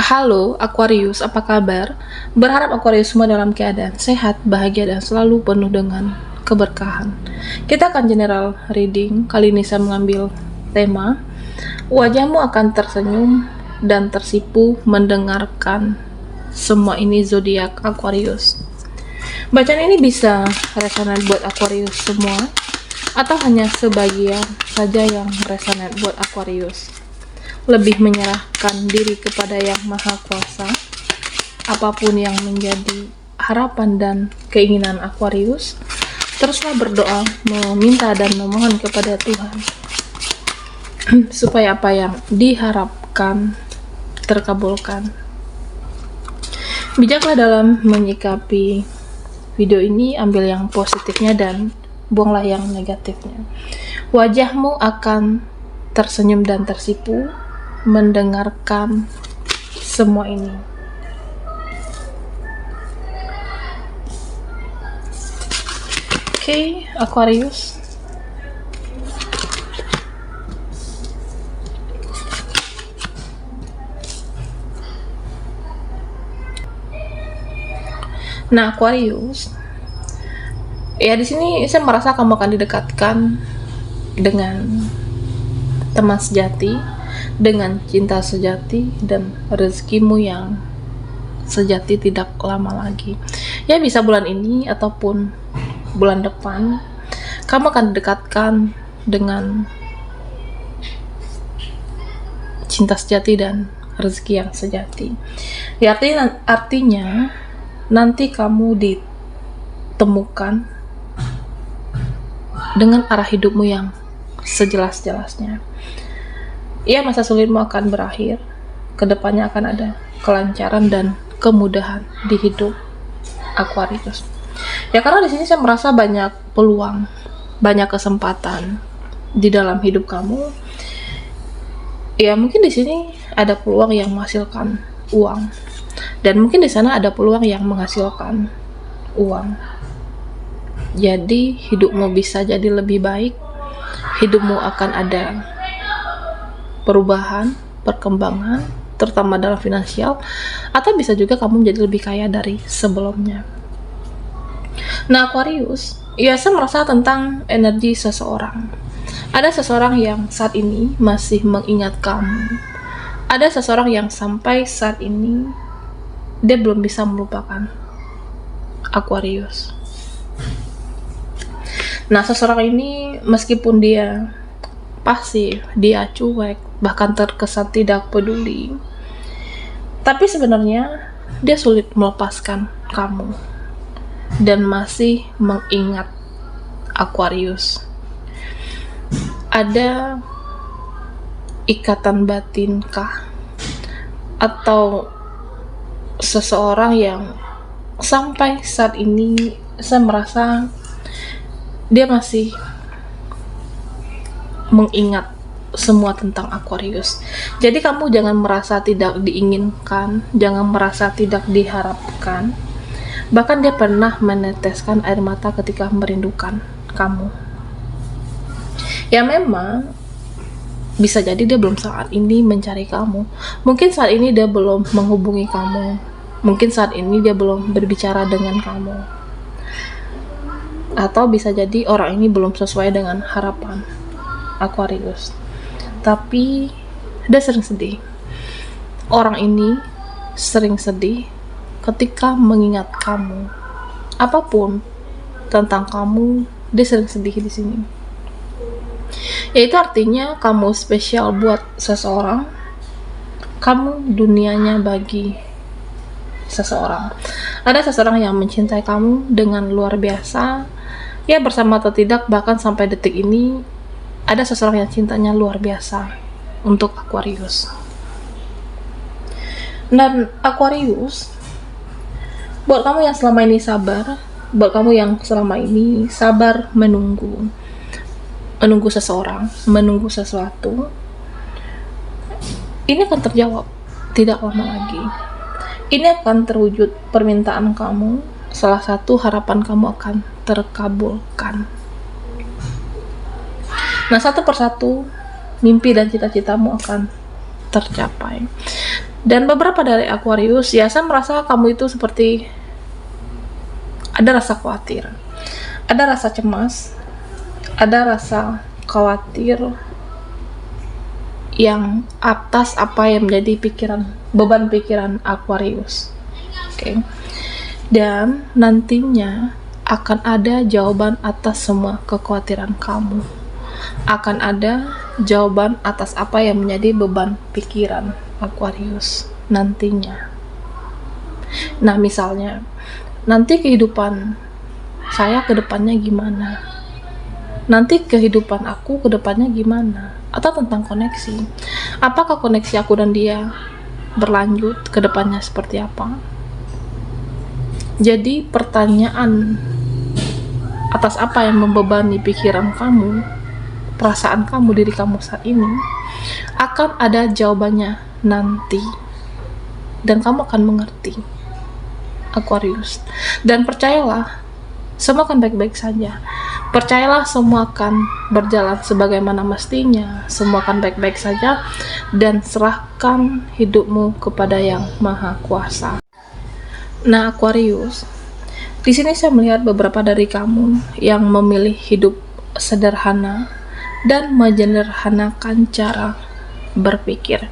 Halo Aquarius, apa kabar? Berharap Aquarius semua dalam keadaan sehat, bahagia, dan selalu penuh dengan keberkahan. Kita akan general reading. Kali ini saya mengambil tema wajahmu akan tersenyum dan tersipu mendengarkan semua ini zodiak Aquarius. Bacaan ini bisa resonate buat Aquarius semua atau hanya sebagian saja yang resonate buat Aquarius. Lebih menyerahkan diri kepada Yang Maha Kuasa. Apapun yang menjadi harapan dan keinginan Aquarius, teruslah berdoa, meminta dan memohon kepada Tuhan supaya apa yang diharapkan terkabulkan. Bijaklah dalam menyikapi video ini, ambil yang positifnya dan buanglah yang negatifnya. Wajahmu akan tersenyum dan tersipu mendengarkan semua ini. Oke, Aquarius. Nah, Aquarius, ya di sini saya merasa kamu akan didekatkan dengan teman sejati, dengan cinta sejati, dan rezekimu yang sejati tidak lama lagi. Ya bisa bulan ini ataupun bulan depan, kamu akan didekatkan dengan cinta sejati dan rezeki yang sejati. Ya artinya nanti kamu ditemukan dengan arah hidupmu yang sejelas-jelasnya. Ya, masa sulitmu akan berakhir. Kedepannya akan ada kelancaran dan kemudahan di hidup Aquarius. Ya, karena di sini saya merasa banyak peluang, banyak kesempatan di dalam hidup kamu. Ya, mungkin di sini ada peluang yang menghasilkan uang, dan mungkin di sana ada peluang yang menghasilkan uang. Jadi hidupmu bisa jadi lebih baik. Hidupmu akan ada perubahan, perkembangan, terutama dalam finansial, atau bisa juga kamu menjadi lebih kaya dari sebelumnya. Nah, Aquarius, ya saya merasa tentang energi seseorang. Ada seseorang yang saat ini masih mengingat kamu. Ada seseorang yang sampai saat ini dia belum bisa melupakan Aquarius. Nah, seseorang ini meskipun dia pasif, dia cuek, bahkan terkesan tidak peduli, tapi sebenarnya dia sulit melepaskan kamu dan masih mengingat Aquarius. Ada ikatan batinkah atau seseorang yang sampai saat ini saya merasa dia masih mengingat semua tentang Aquarius. Jadi kamu jangan merasa tidak diinginkan, jangan merasa tidak diharapkan. Bahkan dia pernah meneteskan air mata ketika merindukan kamu. Ya memang bisa jadi dia belum saat ini mencari kamu. Mungkin saat ini dia belum menghubungi kamu. Mungkin saat ini dia belum berbicara dengan kamu. Atau bisa jadi orang ini belum sesuai dengan harapan Aquarius. Tapi dia sering sedih. Orang ini sering sedih ketika mengingat kamu. Apapun tentang kamu, dia sering sedih di sini. Yaitu artinya kamu spesial buat seseorang. Kamu dunianya bagi seseorang. Ada seseorang yang mencintai kamu dengan luar biasa. Ya bersama atau tidak, bahkan sampai detik ini ada seseorang yang cintanya luar biasa untuk Aquarius. Dan Aquarius, buat kamu yang selama ini sabar, buat kamu yang selama ini sabar menunggu seseorang, menunggu sesuatu, ini akan terjawab tidak lama lagi. Ini akan terwujud permintaan kamu. Salah satu harapan kamu akan terkabulkan. Nah, satu persatu mimpi dan cita-citamu akan tercapai. Dan beberapa dari Aquarius, ya saya merasa kamu itu seperti ada rasa khawatir, ada rasa cemas, ada rasa khawatir yang atas apa yang menjadi beban pikiran Aquarius. Oke. Dan nantinya akan ada jawaban atas semua kekhawatiran kamu. Akan ada jawaban atas apa yang menjadi beban pikiran Aquarius nantinya. Nah, misalnya nanti kehidupan saya ke depannya gimana? Nanti kehidupan aku ke depannya gimana? Atau tentang koneksi. Apakah koneksi aku dan dia berlanjut ke depannya seperti apa? Jadi pertanyaan atas apa yang membebani pikiran kamu, perasaan kamu, diri kamu saat ini, akan ada jawabannya nanti, dan kamu akan mengerti, Aquarius. Dan percayalah, semua akan baik-baik saja. Percayalah, semua akan berjalan sebagaimana mestinya, semua akan baik-baik saja, dan serahkan hidupmu kepada Yang Maha Kuasa. Nah, Aquarius, di sini saya melihat beberapa dari kamu yang memilih hidup sederhana dan menyederhanakan cara berpikir.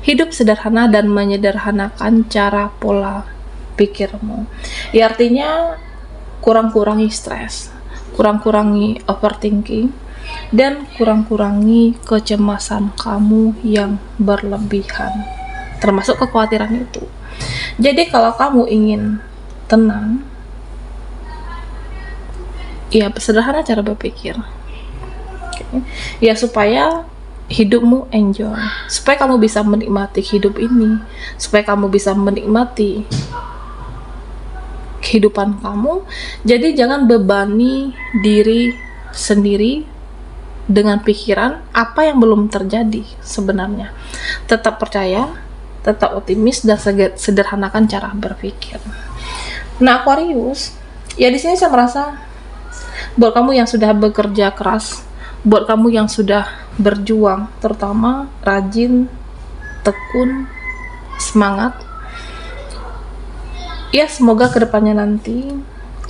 Hidup sederhana dan menyederhanakan cara pola pikirmu. Ya, artinya kurang-kurangi stres, kurang-kurangi overthinking, dan kurang-kurangi kecemasan kamu yang berlebihan, termasuk kekhawatiran itu. Jadi kalau kamu ingin tenang, ya sederhana cara berpikir. Ya, supaya hidupmu enjoy, supaya kamu bisa menikmati hidup ini, supaya kamu bisa menikmati kehidupan kamu. Jadi jangan bebani diri sendiri dengan pikiran apa yang belum terjadi sebenarnya. Tetap percaya, tetap optimis, dan sederhanakan cara berpikir. Nah, Aquarius, ya di sini saya merasa buat kamu yang sudah bekerja keras, buat kamu yang sudah berjuang, terutama rajin, tekun, semangat, ya semoga kedepannya nanti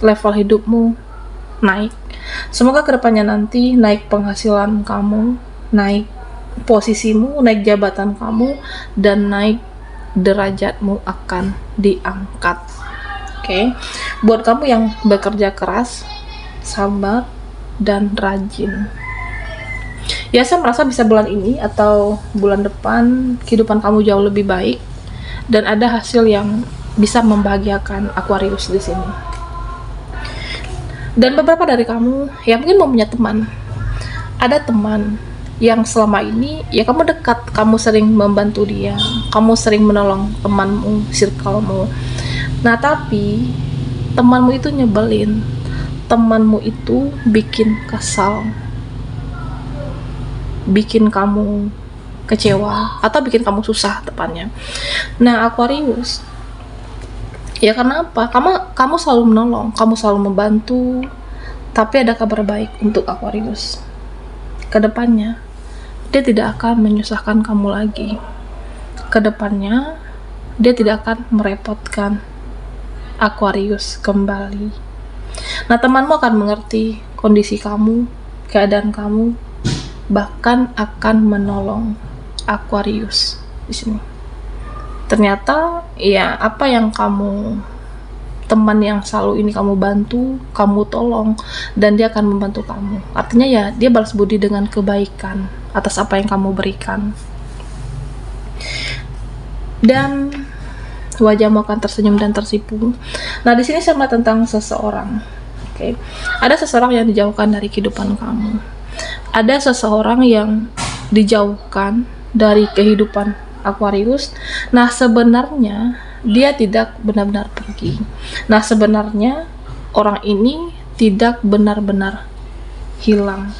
level hidupmu naik. Semoga kedepannya nanti naik penghasilan kamu, naik posisimu, naik jabatan kamu, dan naik derajatmu akan diangkat. Oke. Buat kamu yang bekerja keras, sabar, dan rajin, ya saya merasa bisa bulan ini atau bulan depan kehidupan kamu jauh lebih baik dan ada hasil yang bisa membahagiakan Aquarius di sini. Dan beberapa dari kamu yang mungkin mau punya teman, ada teman yang selama ini ya kamu dekat, kamu sering membantu dia, kamu sering menolong temanmu, circlemu. Nah, tapi temanmu itu nyebelin, temanmu itu bikin kesal, bikin kamu kecewa, atau bikin kamu susah tepatnya. Nah, Aquarius, ya karena apa? Kamu selalu menolong, kamu selalu membantu, tapi ada kabar baik untuk Aquarius. Kedepannya, dia tidak akan menyusahkan kamu lagi. Kedepannya, dia tidak akan merepotkan Aquarius kembali. Nah, temanmu akan mengerti kondisi kamu, keadaan kamu, bahkan akan menolong Aquarius di sini. Ternyata ya apa yang teman yang selalu ini kamu bantu, kamu tolong, dan dia akan membantu kamu. Artinya ya dia balas budi dengan kebaikan atas apa yang kamu berikan. Dan wajahmu akan tersenyum dan tersipu. Nah, di sini saya melihat tentang seseorang. Oke. Ada seseorang yang dijauhkan dari kehidupan kamu. Ada seseorang yang dijauhkan dari kehidupan Aquarius. Nah, sebenarnya dia tidak benar-benar pergi. Nah, sebenarnya orang ini tidak benar-benar hilang.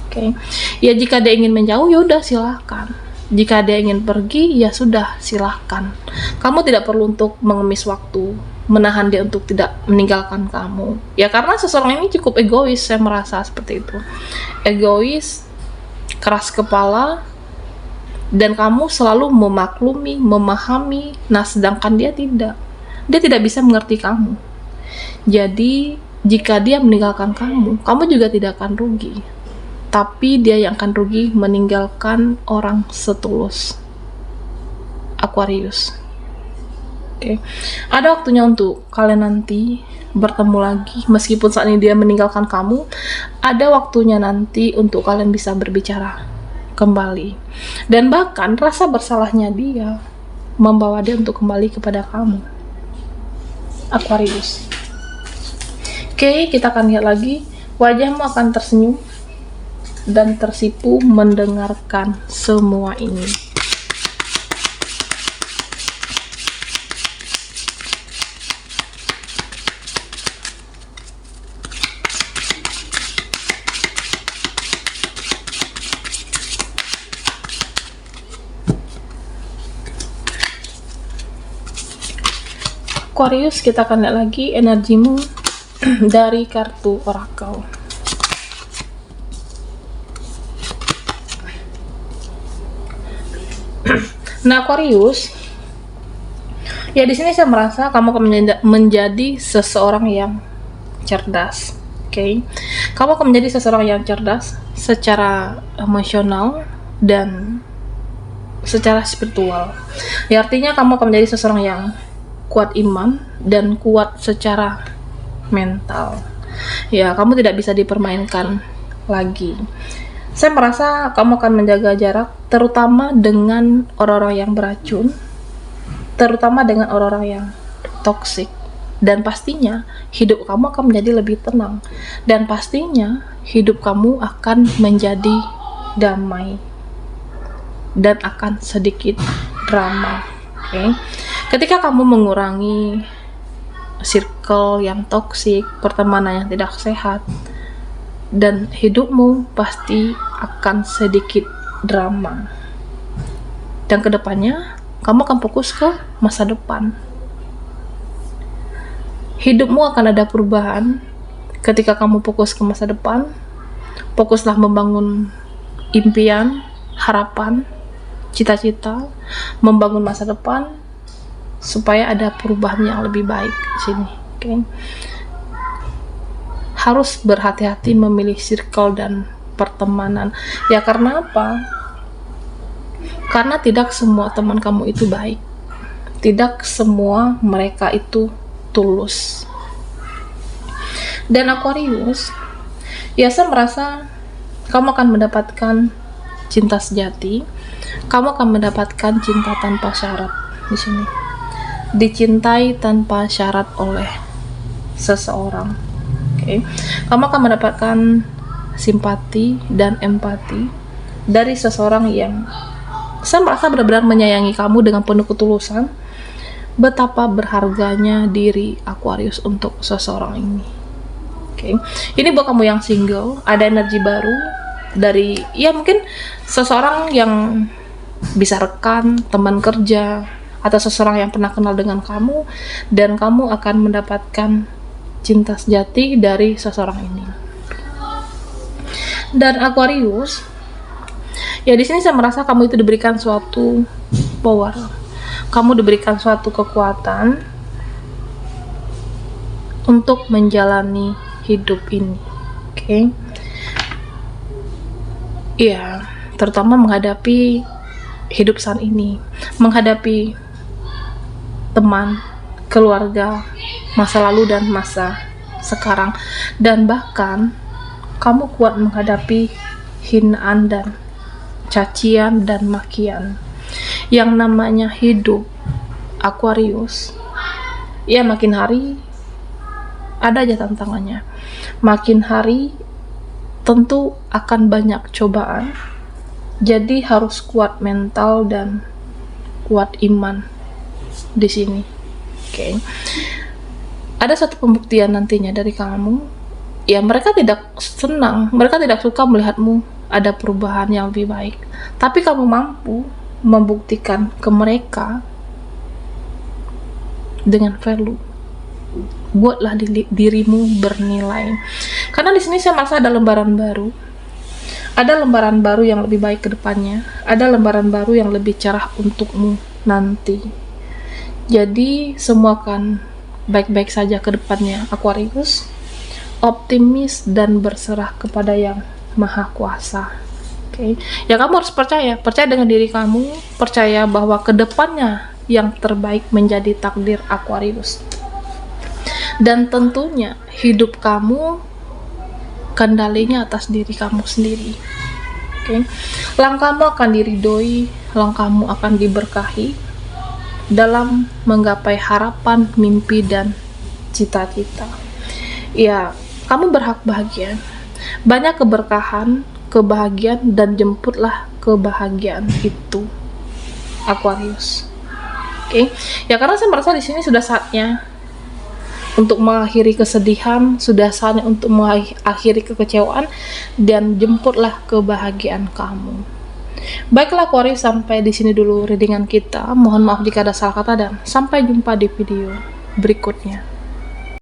Oke. Ya jika dia ingin menjauh, ya udah silahkan. Jika dia ingin pergi, ya sudah silahkan. Kamu tidak perlu untuk mengemis waktu, menahan dia untuk tidak meninggalkan kamu. Ya karena seseorang ini cukup egois, saya merasa seperti itu. Egois, keras kepala, dan kamu selalu memaklumi, memahami. Nah, sedangkan dia tidak. Dia tidak bisa mengerti kamu. Jadi, jika dia meninggalkan kamu, kamu juga tidak akan rugi. Tapi dia yang akan rugi meninggalkan orang setulus Aquarius. Oke. Ada waktunya untuk kalian nanti bertemu lagi. Meskipun saat ini dia meninggalkan kamu, ada waktunya nanti untuk kalian bisa berbicara kembali. Dan bahkan rasa bersalahnya dia membawa dia untuk kembali kepada kamu, Aquarius. Oke, kita akan lihat lagi. Wajahmu akan tersenyum dan tersipu mendengarkan semua ini. Aquarius, kita akan lihat lagi energimu dari kartu Oracle. Nah, Aquarius, ya di sini saya merasa kamu akan menjadi seseorang yang cerdas. Oke. Kamu akan menjadi seseorang yang cerdas secara emosional dan secara spiritual. Ya, artinya kamu akan menjadi seseorang yang kuat iman dan kuat secara mental. Ya, kamu tidak bisa dipermainkan lagi. Saya merasa kamu akan menjaga jarak, terutama dengan orang-orang yang beracun, terutama dengan orang-orang yang toksik. Dan pastinya hidup kamu akan menjadi lebih tenang. Dan pastinya hidup kamu akan menjadi damai. Dan akan sedikit drama. Oke. Ketika kamu mengurangi circle yang toksik, pertemanan yang tidak sehat, dan hidupmu pasti akan sedikit drama. Dan kedepannya, kamu akan fokus ke masa depan. Hidupmu akan ada perubahan ketika kamu fokus ke masa depan. Fokuslah membangun impian, harapan, cita-cita, membangun masa depan, supaya ada perubahan yang lebih baik di sini. Okay? Harus berhati-hati memilih circle dan pertemanan. Ya, karena apa? Karena tidak semua teman kamu itu baik. Tidak semua mereka itu tulus. Dan Aquarius, ya saya merasa kamu akan mendapatkan cinta sejati. Kamu akan mendapatkan cinta tanpa syarat di sini. Dicintai tanpa syarat oleh seseorang. Okay. Kamu akan mendapatkan simpati dan empati dari seseorang yang saya merasa benar-benar menyayangi kamu dengan penuh ketulusan. Betapa berharganya diri Aquarius untuk seseorang ini. Okay. Ini buat kamu yang single, ada energi baru dari, ya mungkin seseorang yang bisa rekan, teman kerja, atau seseorang yang pernah kenal dengan kamu, dan kamu akan mendapatkan cinta sejati dari seseorang ini. Dan Aquarius, ya di sini saya merasa kamu itu diberikan suatu power, kamu diberikan suatu kekuatan untuk menjalani hidup ini. Oke. Ya, terutama menghadapi hidup saat ini, menghadapi teman, keluarga, masa lalu dan masa sekarang, dan bahkan kamu kuat menghadapi hinaan dan cacian dan makian. Yang namanya hidup Aquarius, ya makin hari ada aja tantangannya. Makin hari tentu akan banyak cobaan. Jadi harus kuat mental dan kuat iman di sini. Oke. Ada satu pembuktian nantinya dari kamu. Ya, mereka tidak senang, mereka tidak suka melihatmu ada perubahan yang lebih baik. Tapi kamu mampu membuktikan ke mereka dengan value. Buatlah dirimu bernilai. Karena di sini saya merasa ada lembaran baru. Ada lembaran baru yang lebih baik ke depannya. Ada lembaran baru yang lebih cerah untukmu nanti. Jadi semua akan baik-baik saja ke depannya, Aquarius. Optimis dan berserah kepada Yang Maha Kuasa. Oke. Ya, kamu harus percaya dengan diri kamu, percaya bahwa ke depannya yang terbaik menjadi takdir Aquarius. Dan tentunya hidup kamu kendalinya atas diri kamu sendiri. Oke. Langkahmu akan diridhoi, langkahmu akan diberkahi dalam menggapai harapan, mimpi, dan cita-cita. Ya, kamu berhak bahagia. Banyak keberkahan, kebahagiaan, dan jemputlah kebahagiaan itu, Aquarius. Oke. Ya, karena saya merasa di sini sudah saatnya untuk mengakhiri kesedihan, sudah saatnya untuk mengakhiri kekecewaan, dan jemputlah kebahagiaan kamu. Baiklah Aquarius, sampai di sini dulu readingan kita. Mohon maaf jika ada salah kata dan sampai jumpa di video berikutnya.